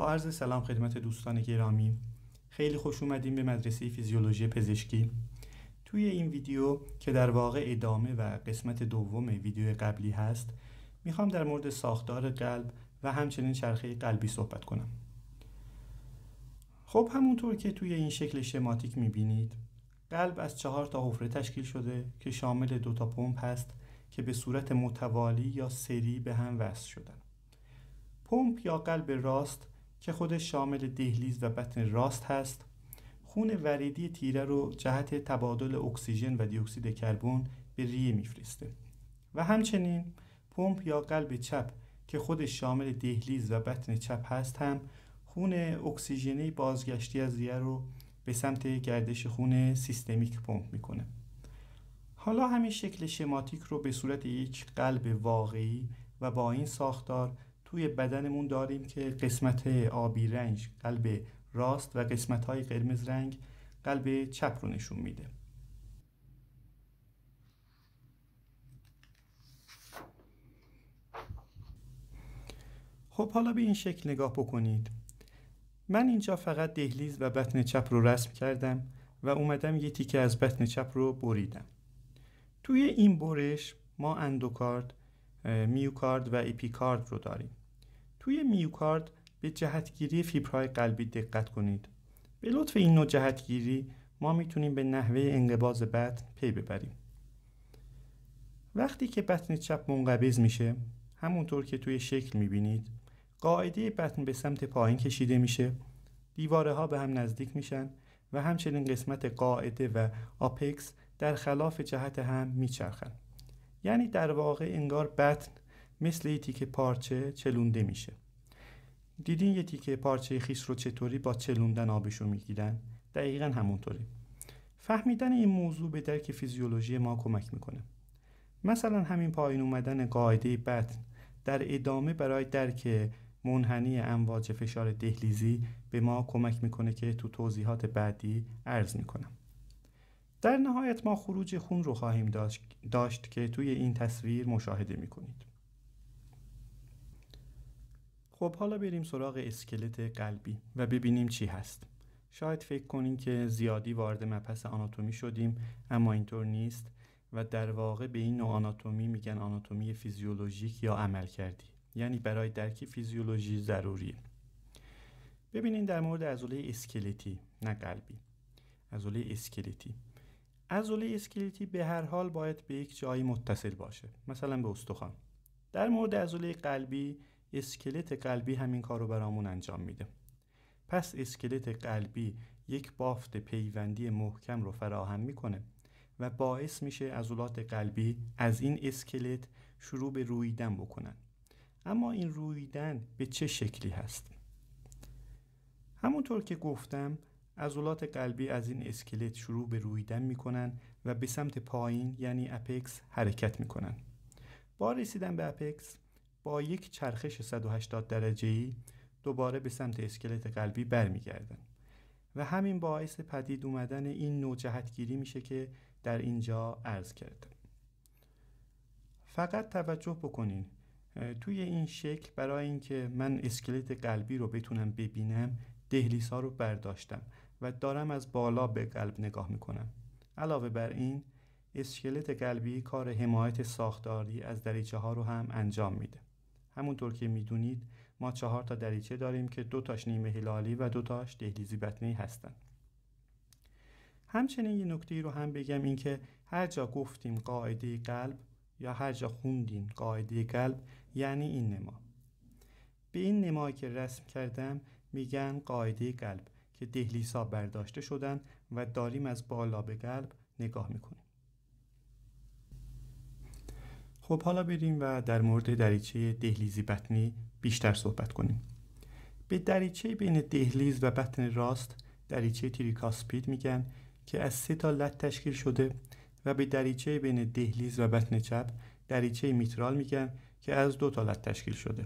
با عرض سلام خدمت دوستان گرامی، خیلی خوش اومدیم به مدرسه فیزیولوژی پزشکی. توی این ویدیو که در واقع ادامه و قسمت دوم ویدیو قبلی هست، میخوام در مورد ساختار قلب و همچنین چرخه قلبی صحبت کنم. خب همونطور که توی این شکل شماتیک میبینید، قلب از 4 تا حفره تشکیل شده که شامل 2 تا پمپ هست که به صورت متوالی یا سری به هم وصل شدن. پمپ یا قلب راست که خودش شامل دهلیز و بطن راست هست، خون وریدی تیره رو جهت تبادل اکسیژن و دی اکسید کربن به ریه میفرسته و همچنین پمپ یا قلب چپ که خودش شامل دهلیز و بطن چپ هست هم خون اکسیژنی بازگشتی از ریه رو به سمت گردش خون سیستمیک پمپ میکنه. حالا همین شکل شماتیک رو به صورت یک قلب واقعی و با این ساختار توی بدنمون داریم که قسمت آبی رنگ قلب راست و قسمت‌های قرمز رنگ قلب چپ رو نشون میده. خب حالا به این شکل نگاه بکنید. من اینجا فقط دهلیز و بطن چپ رو رسم کردم و اومدم یه تیکه از بطن چپ رو بریدم. توی این برش ما اندوکارد، میوکارد و اپیکارد رو داریم. توی میوکارد به جهتگیری فیبرهای قلبی دقت کنید. به لطف این نوع جهتگیری ما میتونیم به نحوه انقباض بطن پی ببریم. وقتی که بطن چپ منقبض میشه، همونطور که توی شکل میبینید، قاعده بطن به سمت پایین کشیده میشه، دیواره ها به هم نزدیک میشن و همچنین قسمت قاعده و آپکس در خلاف جهت هم میچرخن. یعنی در واقع انگار بطن مثل یه تیکه پارچه چلونده میشه. دیدین یه تیکه پارچه خیس رو چطوری با چلوندن آبشو میگیرن؟ دقیقاً همونطوری. فهمیدن این موضوع به درک فیزیولوژی ما کمک میکنه. مثلا همین پایین اومدن قاعده بطن در ادامه برای درک منحنی امواج فشار دهلیزی به ما کمک میکنه که تو توضیحات بعدی عرض میکنم. در نهایت ما خروج خون رو خواهیم داشت که توی این تصویر مشاهده میکنید. خب حالا بریم سراغ اسکلت قلبی و ببینیم چی هست. شاید فکر کنین که زیادی وارد مبحث آناتومی شدیم، اما اینطور نیست و در واقع به این نوع آناتومی میگن آناتومی فیزیولوژیک یا عملکردی، یعنی برای درک فیزیولوژی ضروریه. ببینین در مورد عضله اسکلتی، نه قلبی، عضله اسکلتی. عضله اسکلتی به هر حال باید به یک جایی متصل باشه، مثلا به استخوان. در مورد عضله قلبی، اسکلت قلبی همین کار رو برامون انجام میده. پس اسکلت قلبی یک بافت پیوندی محکم رو فراهم میکنه و باعث میشه عضلات قلبی از این اسکلت شروع به رویدن بکنن. اما این رویدن به چه شکلی هست؟ همونطور که گفتم، عضلات قلبی از این اسکلت شروع به رویدن میکنن و به سمت پایین یعنی اپکس حرکت میکنن. با رسیدن به اپکس با یک چرخش 180 درجه‌ای دوباره به سمت اسکلت قلبی برمیگردن و همین باعث پدید اومدن این نوع جهتگیری میشه که در اینجا عرض کردم. فقط توجه بکنین توی این شکل برای اینکه من اسکلت قلبی رو بتونم ببینم دهلیزها رو برداشتم و دارم از بالا به قلب نگاه میکنم. علاوه بر این اسکلت قلبی کار حمایت ساختاری از دریچه ها رو هم انجام میده. همونطور که میدونید ما 4 تا دریچه داریم که 2 تاش نیمه هلالی و 2 تاش دهلیزی بطنی هستن. همچنین یه نکته رو هم بگم، این که هر جا گفتیم قاعده قلب یا هر جا خوندین قاعده قلب یعنی این نما. به این نمایی که رسم کردم میگن قاعده قلب که دهلیزها برداشته شدن و داریم از بالا به قلب نگاه میکنیم. خب حالا بریم و در مورد دریچه دهلیزی بطنی بیشتر صحبت کنیم. به دریچه بین دهلیز و بطن راست دریچه تریکاسپید میگن که از 3 تا لت تشکیل شده و به دریچه بین دهلیز و بطن چپ دریچه میترال میگن که از 2 تا لت تشکیل شده.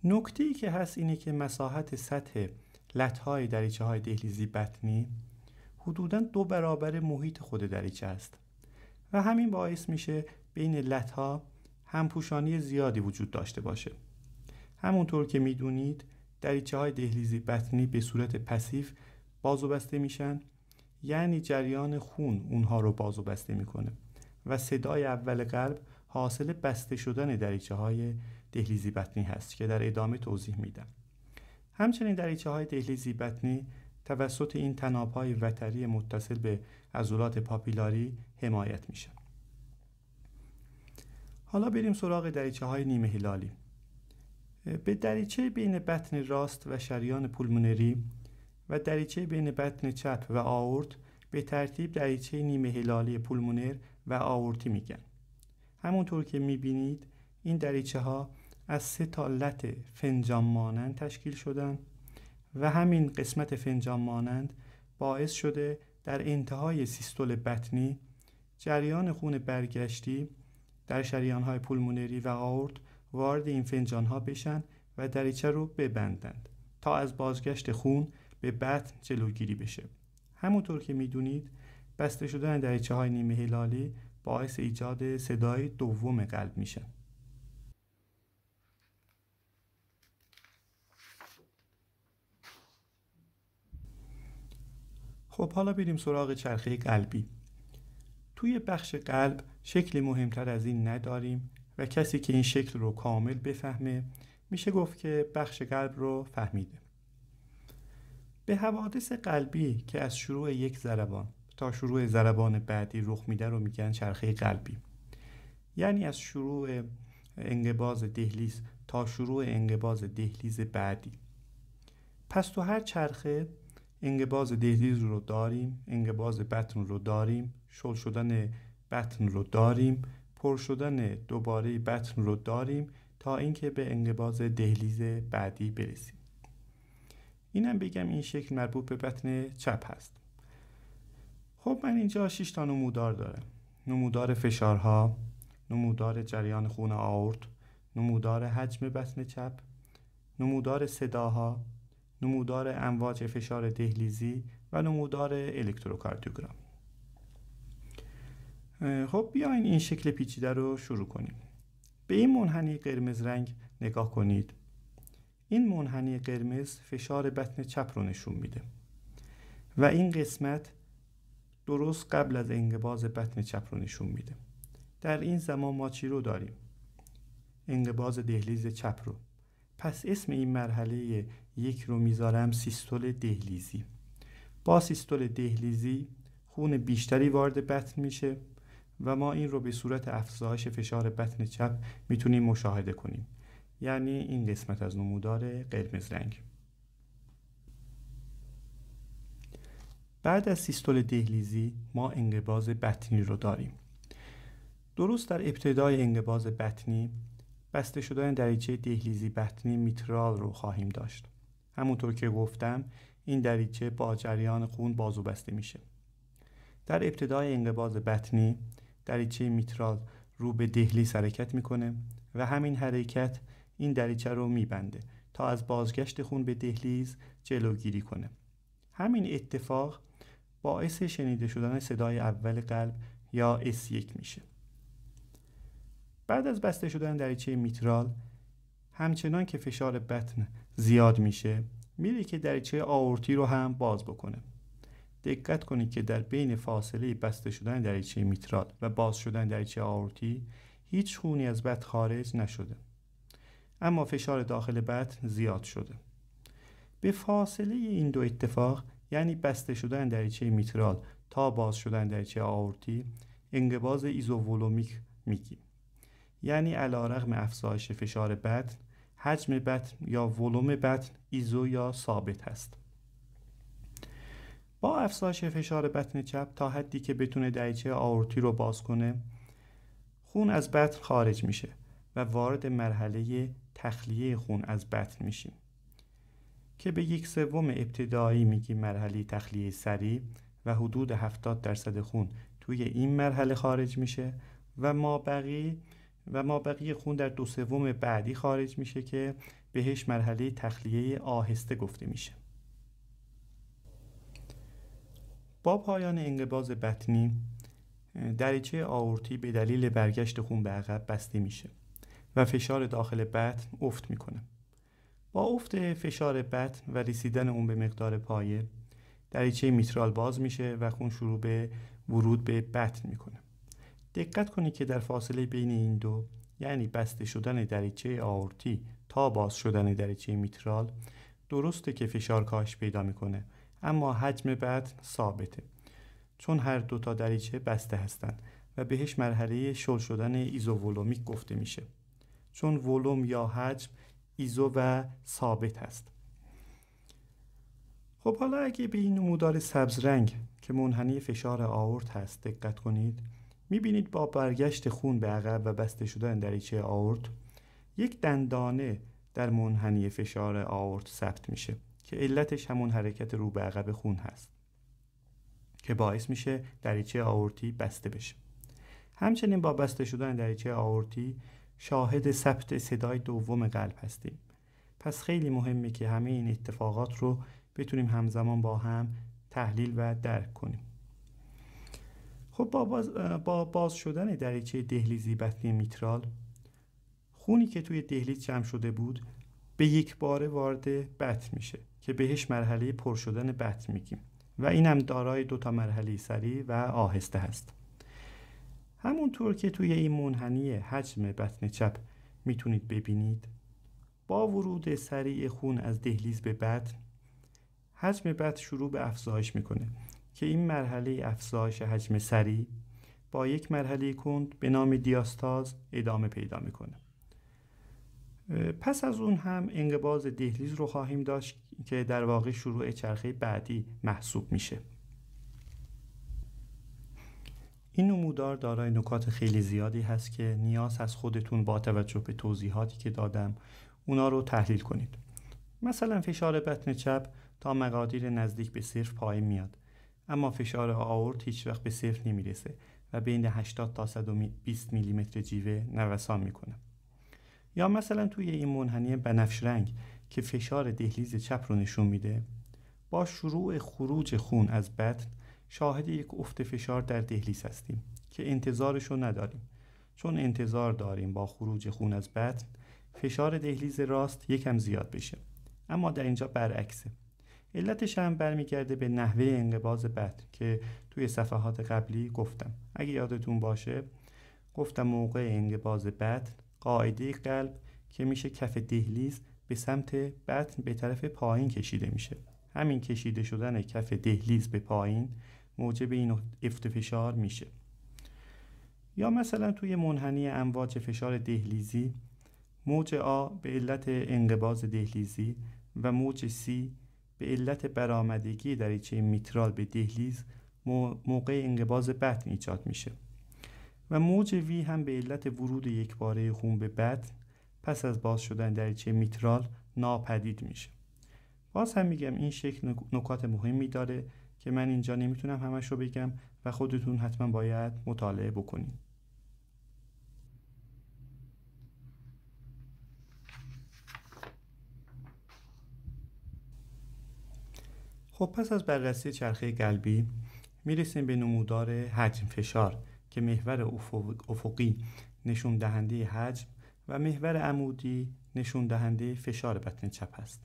نکته‌ای که هست اینه که مساحت سطح لت‌های دریچه‌های دهلیزی بطنی حدوداً 2 برابر محیط خود دریچه است و همین باعث میشه بین لت‌ها همپوشانی زیادی وجود داشته باشه. همونطور که میدونید دریچه‌های دهلیزی بطنی به صورت پسیو باز و بسته میشن، یعنی جریان خون اونها رو باز و بسته میکنه و صدای اول قلب حاصل بسته شدن دریچه‌های دهلیزی بطنی هست که در ادامه توضیح میدم. همچنین دریچه‌های دهلیزی بطنی توسط این طناب‌های وتری متصل به عضلات پاپیلاری حمایت میشن. حالا بریم سراغ دریچه‌های نیمه هلالی. به دریچه بین بطن راست و شریان پولمونری و دریچه بین بطن چپ و آورت به ترتیب دریچه نیمه هلالی پولمونر و آورتی میگن. همونطور که میبینید این دریچه ها از 3 تا لت فنجان مانند تشکیل شدن و همین قسمت فنجان مانند باعث شده در انتهای سیستول بطنی جریان خون برگشتی در شریان‌های پولمونری و آورت وارد این فنجان‌ها بشن و دریچه رو ببندند تا از بازگشت خون به بطن جلوگیری بشه. همونطور که میدونید بسته شدن دریچه‌های نیمه هلالی باعث ایجاد صدای دوم قلب میشن. خب حالا بریم سراغ چرخه قلبی. توی بخش قلب شکل مهمتر از این نداریم و کسی که این شکل رو کامل بفهمه میشه گفت که بخش قلب رو فهمیده. به حوادث قلبی که از شروع یک ضربان تا شروع ضربان بعدی رخ میده رو میگن چرخه قلبی، یعنی از شروع انقباض دهلیز تا شروع انقباض دهلیز بعدی. پس تو هر چرخه انقباض دهلیز رو داریم، انقباض بطن رو داریم، شل شدن بطن رو داریم، پر شدن دوباره بطن رو داریم تا اینکه به انقباض دهلیز بعدی برسیم. اینم بگم این شکل مربوط به بطن چپ هست. خب من اینجا 6 تا نمودار دارم. نمودار فشارها، نمودار جریان خون آورت، نمودار حجم بطن چپ، نمودار صداها، نمودار امواج فشار دهلیزی و نمودار الکتروکاردیوگرام. خب بیاین این شکل پیچیده رو شروع کنیم. به این منحنی قرمز رنگ نگاه کنید. این منحنی قرمز فشار بطن چپ رو نشون میده و این قسمت درست قبل از انقباض بطن چپ رو نشون میده. در این زمان ما چی رو داریم؟ انقباض دهلیز چپ رو. پس اسم این مرحله 1 رو میذارم سیستول دهلیزی. با سیستول دهلیزی خون بیشتری وارد بطن میشه و ما این رو به صورت افزایش فشار بطن چپ میتونیم مشاهده کنیم، یعنی این قسمت از نمودار قرمز رنگ. بعد از سیستول دهلیزی ما انقباض بطنی رو داریم. درست در ابتدای انقباض بطنی بسته شدن دریچه دهلیزی بطنی میترال رو خواهیم داشت. همونطور که گفتم این دریچه با جریان خون باز و بسته میشه. در ابتدای انقباض بطنی دریچه میترال رو به دهلیز حرکت میکنه و همین حرکت این دریچه رو میبنده تا از بازگشت خون به دهلیز جلوگیری کنه. همین اتفاق باعث شنیده شدن صدای اول قلب یا S1 میشه. بعد از بسته شدن دریچه میترال همچنان که فشار بطن زیاد میشه میره که دریچه آورتی رو هم باز بکنه. دقت کنید که در بین فاصله بسته شدن دریچه میترال و باز شدن دریچه آورتی هیچ خونی از بطن خارج نشده، اما فشار داخل بطن زیاد شده. به فاصله این دو اتفاق، یعنی بسته شدن دریچه میترال تا باز شدن دریچه آورتی، انقباض ایزوولومیک میگیم. یعنی علیرغم افزایش فشار بطن، حجم بطن یا ولوم بطن ایزو یا ثابت هست. با افزایش فشار بطن چپ تا حدی که بتونه دریچه آورتی رو باز کنه، خون از بطن خارج میشه و وارد مرحله تخلیه خون از بطن میشیم که به 1/3 ابتدایی میگیم مرحله تخلیه سریع و حدود 70% خون توی این مرحله خارج میشه و ما بقیه خون در 2/3 بعدی خارج میشه که بهش مرحله تخلیه آهسته گفته میشه. با پایان انقباض بطنی دریچه آورتی به دلیل برگشت خون به عقب بسته میشه و فشار داخل بطن افت میکنه. با افت فشار بطن و رسیدن اون به مقدار پایه، دریچه میترال باز میشه و خون شروع به ورود به بطن میکنه. دقت کنید که در فاصله بین این دو، یعنی بسته شدن دریچه آورتی تا باز شدن دریچه میترال، درسته که فشار کاهش پیدا میکنه، اما حجم بطن ثابته، چون هر دو تا دریچه بسته هستن و بهش مرحله شل شدن ایزوولومیک گفته میشه، چون ولوم یا حجم ایزو و ثابت هست. خب حالا اگه به این نمودار سبز رنگ که منحنی فشار آورت هست دقت کنید، میبینید با برگشت خون به عقب و بسته شدن دریچه آورت، یک دندانه در منحنی فشار آورت ثبت میشه که علتش همون حرکت رو به عقب خون هست که باعث میشه دریچه آورتی بسته بشه. همچنین با بسته شدن دریچه آورتی شاهد ثبت صدای دوم قلب هستیم. پس خیلی مهمه که همه این اتفاقات رو بتونیم همزمان با هم تحلیل و درک کنیم. خب با باز شدن دریچه دهلیزی بطنی میترال، خونی که توی دهلیز جمع شده بود به یک باره وارد بطن میشه که بهش مرحله پر شدن بطن میگیم و این هم دارای دو تا مرحله سریع و آهسته هست. همونطور که توی این منحنی حجم بطن چپ میتونید ببینید، با ورود سریع خون از دهلیز به بطن، حجم بطن شروع به افزایش میکنه که این مرحله افزایش حجم سریع با یک مرحله کند به نام دیاستاز ادامه پیدا میکنه. پس از اون هم انقباض دهلیز رو خواهیم داشت که در واقع شروع چرخه بعدی محسوب میشه. این نمودار دارای نکات خیلی زیادی هست که نیاز هست خودتون با توجه به توضیحاتی که دادم اونا رو تحلیل کنید. مثلا فشار بطن چپ تا مقادیر نزدیک به صفر پایین میاد، اما فشار آورت هیچ وقت به صفر نمیرسه و بین 80 تا 120 میلیمتر جیوه نوسان میکنه. یا مثلا توی این منحنی بنفش رنگ که فشار دهلیز چپ رو نشون میده، با شروع خروج خون از بطن شاهد یک افت فشار در دهلیز هستیم که انتظارش رو نداریم، چون انتظار داریم با خروج خون از بطن فشار دهلیز راست یکم زیاد بشه، اما در اینجا برعکسه. علتش هم برمیگرده به نحوه انقباض بطن که توی صفحات قبلی گفتم. اگه یادتون باشه گفتم موقع انقباض بطن قاعده قلب که میشه کف دهلیز به سمت بطن به طرف پایین کشیده میشه. همین کشیده شدن کف دهلیز به پایین موجب این افت فشار میشه. یا مثلا توی منحنی امواج فشار دهلیزی، موج آ به علت انقباض دهلیزی و موج سی به علت برآمدگی دریچه میترال به دهلیز موقع انقباض بطن ایجاد میشه و موج وی هم به علت ورود یکباره خون به بطن پس از باز شدن دریچه میترال ناپدید میشه. باز هم میگم این شکل نکات مهمی داره که من اینجا نمیتونم همش رو بگم و خودتون حتما باید مطالعه بکنید. خب پس از بررسی چرخه قلبی میرسیم به نمودار حجم فشار که محور افقی نشون دهنده حجم و محور عمودی نشون دهنده فشار بطن چپ است.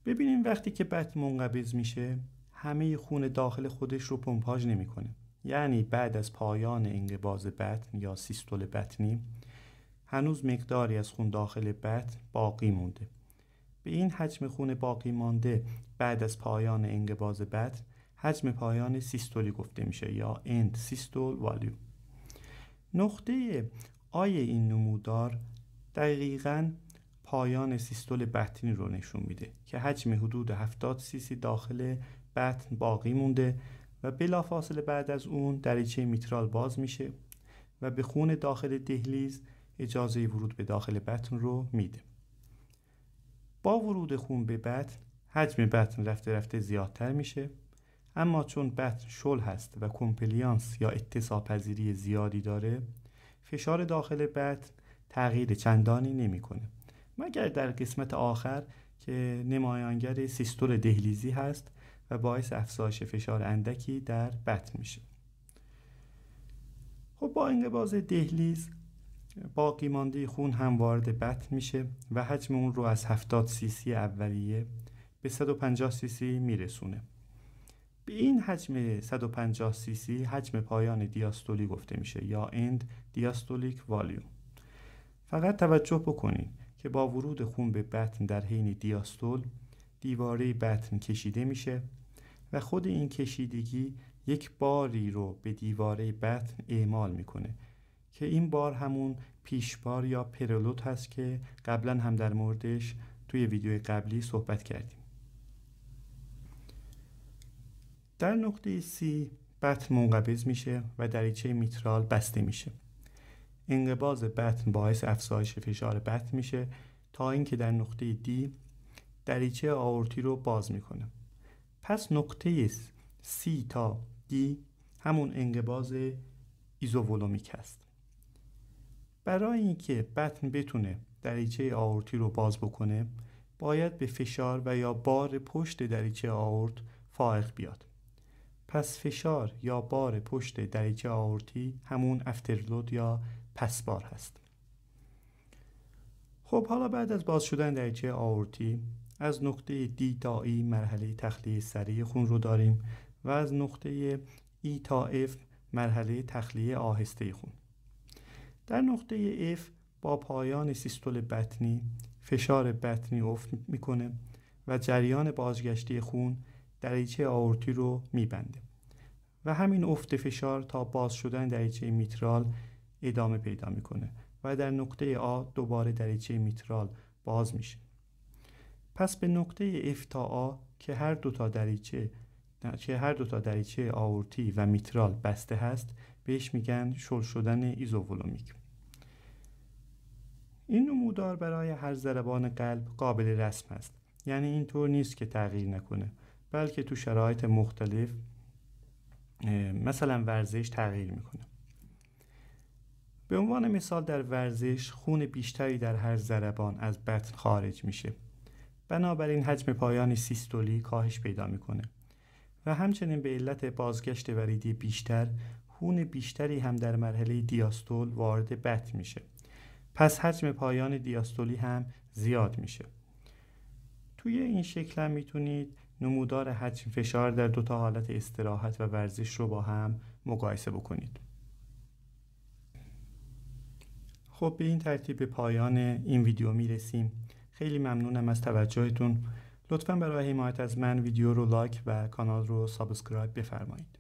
ببینیم وقتی که بطن منقبض میشه همه خون داخل خودش رو پمپاژ نمیکنه، یعنی بعد از پایان انقباض بطن یا سیستول بطنی هنوز مقداری از خون داخل بطن باقی مونده. به این حجم خون باقی مانده بعد از پایان انقباض بطن حجم پایان سیستولی گفته میشه یا end systole volume. نقطه آی این نمودار دقیقاً پایان سیستول بطنی رو نشون میده که حجم حدود 70 cc داخل بطن باقی مونده و بلافاصله بعد از اون دریچه میترال باز میشه و به خون داخل دهلیز اجازه ورود به داخل بطن رو میده. با ورود خون به بطن حجم بطن رفته رفته زیادتر میشه، اما چون بطن شل هست و کمپلیانس یا اتساع پذیری زیادی داره، فشار داخل بطن تغییر چندانی نمیکنه مگر در قسمت آخر که نمایانگر سیستول دهلیزی هست و باعث افزایش فشار اندکی در بطن میشه. خب با انقباض دهلیز باقی مانده خون هم وارد بطن میشه و حجم اون رو از 70 سی سی اولیه به 150 سی سی میرسونه. به این حجم 150 سی سی حجم پایان دیاستولی گفته میشه یا end diastolic volume. فقط توجه بکنید که با ورود خون به بطن در حین دیاستول دیواره بطن کشیده میشه و خود این کشیدگی یک باری رو به دیواره بطن اعمال میکنه که این بار همون پیشبار یا پرلوت هست که قبلا هم در موردش توی ویدیو قبلی صحبت کردیم. در نقطه C بطن منقبض میشه و دریچه میترال بسته میشه. انقباض بطن باعث افزایش فشار بطن میشه تا اینکه در نقطه D دریچه آورتی رو باز میکنه. پس نقطه C تا D همون انقباض ایزوولومیک هست. برای اینکه بطن بتونه دریچه آورتی رو باز بکنه باید به فشار و یا بار پشت دریچه آورت فائق بیاد. پس فشار یا بار پشت دریچه آورتی همون افترلود یا پسبار هست. خب حالا بعد از باز شدن دریچه آورتی از نقطه D تا E مرحله تخلیه سریع خون رو داریم و از نقطه E تا F مرحله تخلیه آهسته خون. در نقطه F با پایان سیستول بطنی فشار بطنی افت میکنه و جریان بازگشتی خون دریچه آورتی رو میبنده و همین افت فشار تا باز شدن دریچه میترال ادامه پیدا میکنه و در نقطه آ دوباره دریچه میترال باز میشه. پس به نقطه F تا آ که هر دو تا دریچه آورتی و میترال بسته هست بهش میگن شل شدن ایزوولومیک. این نمودار برای هر ضربان قلب قابل رسم است، یعنی اینطور نیست که تغییر نکنه، بلکه تو شرایط مختلف مثلا ورزش تغییر میکنه. به عنوان مثال در ورزش خون بیشتری در هر ضربان از بطن خارج میشه، بنابراین حجم پایان سیستولی کاهش پیدا میکنه و همچنین به علت بازگشت وریدی بیشتر خون بیشتری هم در مرحله دیاستول وارد بطن میشه، پس حجم پایان دیاستولی هم زیاد میشه. توی این شکل هم میتونید نمودار حجم فشار در دو تا حالت استراحت و ورزش رو با هم مقایسه بکنید. خب به این ترتیب به پایان این ویدیو میرسیم. خیلی ممنونم از توجهتون. لطفاً برای حمایت از من ویدیو رو لایک و کانال رو سابسکرایب بفرمایید.